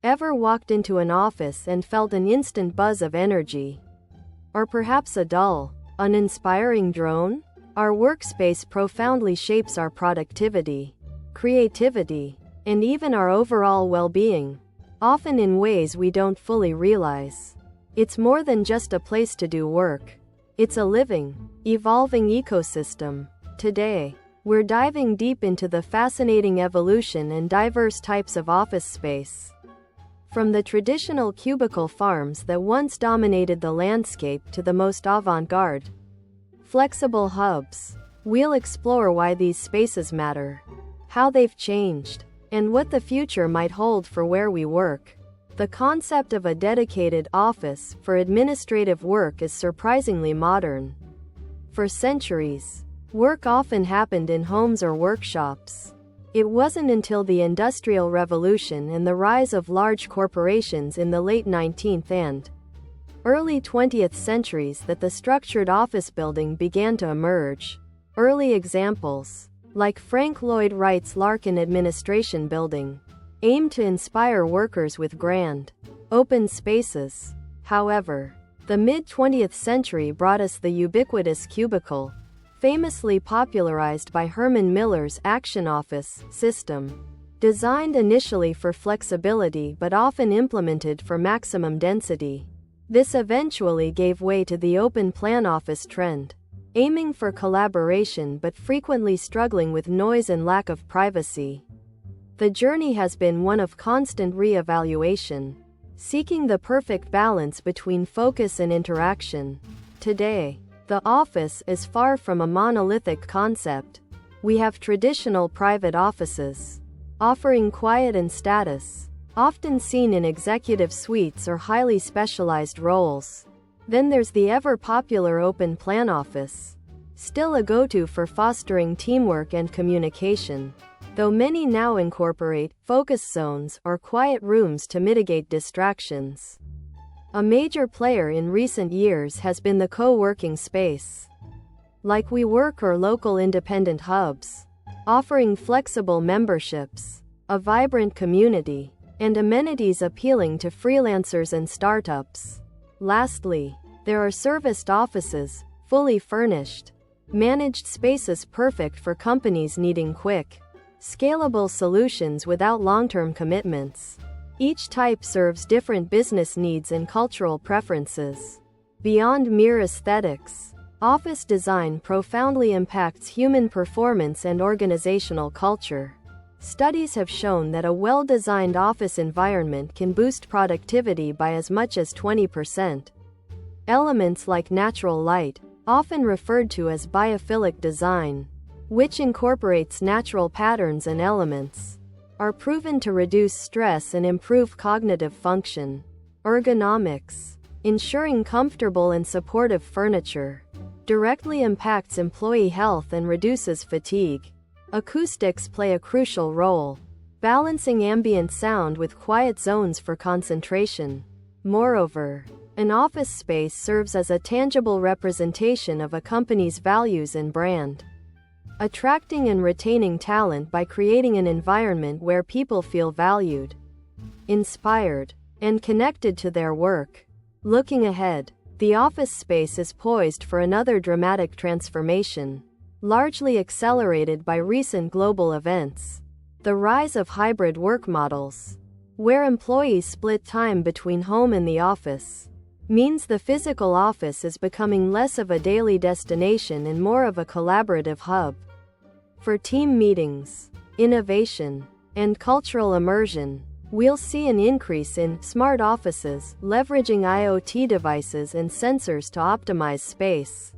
Ever walked into an office and felt an instant buzz of energy? Or perhaps a dull, uninspiring drone? Our workspace profoundly shapes our productivity, creativity, and even our overall well-being, often in ways we don't fully realize. It's more than just a place to do work. It's a living, evolving ecosystem. Today, we're diving deep into the fascinating evolution and diverse types of office space. From the traditional cubicle farms that once dominated the landscape to the most avant-garde, flexible hubs, we'll explore why these spaces matter, how they've changed, and what the future might hold for where we work. The concept of a dedicated office for administrative work is surprisingly modern. For centuries, work often happened in homes or workshops. It wasn't until the Industrial Revolution and the rise of large corporations in the late 19th and early 20th centuries that the structured office building began to emerge. Early examples, like Frank Lloyd Wright's Larkin Administration Building, aimed to inspire workers with grand, open spaces. However, the mid-20th century brought us the ubiquitous cubicle, famously popularized by Herman Miller's Action Office system. Designed initially for flexibility but often implemented for maximum density, this eventually gave way to the open-plan office trend, aiming for collaboration but frequently struggling with noise and lack of privacy. The journey has been one of constant re-evaluation, seeking the perfect balance between focus and interaction. Today, the office is far from a monolithic concept. We have traditional private offices, offering quiet and status, often seen in executive suites or highly specialized roles. Then there's the ever-popular open-plan office, still a go-to for fostering teamwork and communication, though many now incorporate focus zones or quiet rooms to mitigate distractions. A major player in recent years has been the co-working space, like WeWork or local independent hubs, offering flexible memberships, a vibrant community, and amenities appealing to freelancers and startups. Lastly, there are serviced offices, fully furnished, managed spaces perfect for companies needing quick, scalable solutions without long-term commitments. Each type serves different business needs and cultural preferences. Beyond mere aesthetics, office design profoundly impacts human performance and organizational culture. Studies have shown that a well-designed office environment can boost productivity by as much as 20%. Elements like natural light, often referred to as biophilic design, which incorporates natural patterns and elements, are proven to reduce stress and improve cognitive function. Ergonomics, ensuring comfortable and supportive furniture, directly impacts employee health and reduces fatigue. Acoustics play a crucial role, balancing ambient sound with quiet zones for concentration. Moreover, an office space serves as a tangible representation of a company's values and brand, attracting and retaining talent by creating an environment where people feel valued, inspired, and connected to their work. Looking ahead, the office space is poised for another dramatic transformation, largely accelerated by recent global events. The rise of hybrid work models, where employees split time between home and the office, means the physical office is becoming less of a daily destination and more of a collaborative hub. For team meetings, innovation, and cultural immersion, we'll see an increase in smart offices, leveraging IoT devices and sensors to optimize space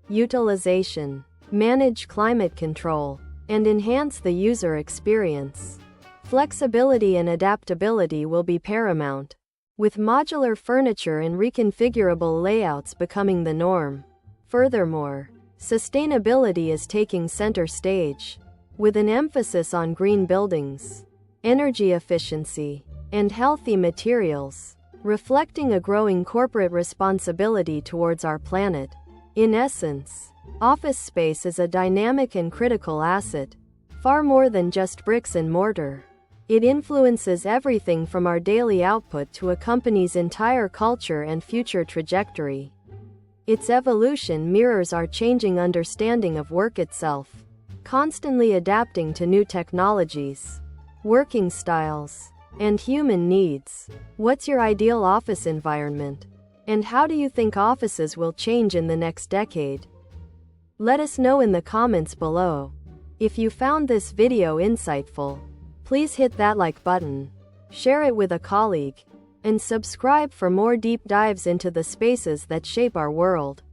utilization, manage climate control, and enhance the user experience. Flexibility and adaptability will be paramount, with modular furniture and reconfigurable layouts becoming the norm. Furthermore, sustainability is taking center stage, with an emphasis on green buildings, energy efficiency, and healthy materials, reflecting a growing corporate responsibility towards our planet. In essence, office space is a dynamic and critical asset, far more than just bricks and mortar. It influences everything from our daily output to a company's entire culture and future trajectory. Its evolution mirrors our changing understanding of work itself, constantly adapting to new technologies, working styles, and human needs. What's your ideal office environment? And how do you think offices will change in the next decade? Let us know in the comments below. If you found this video insightful, please hit that like button, share it with a colleague, and subscribe for more deep dives into the spaces that shape our world.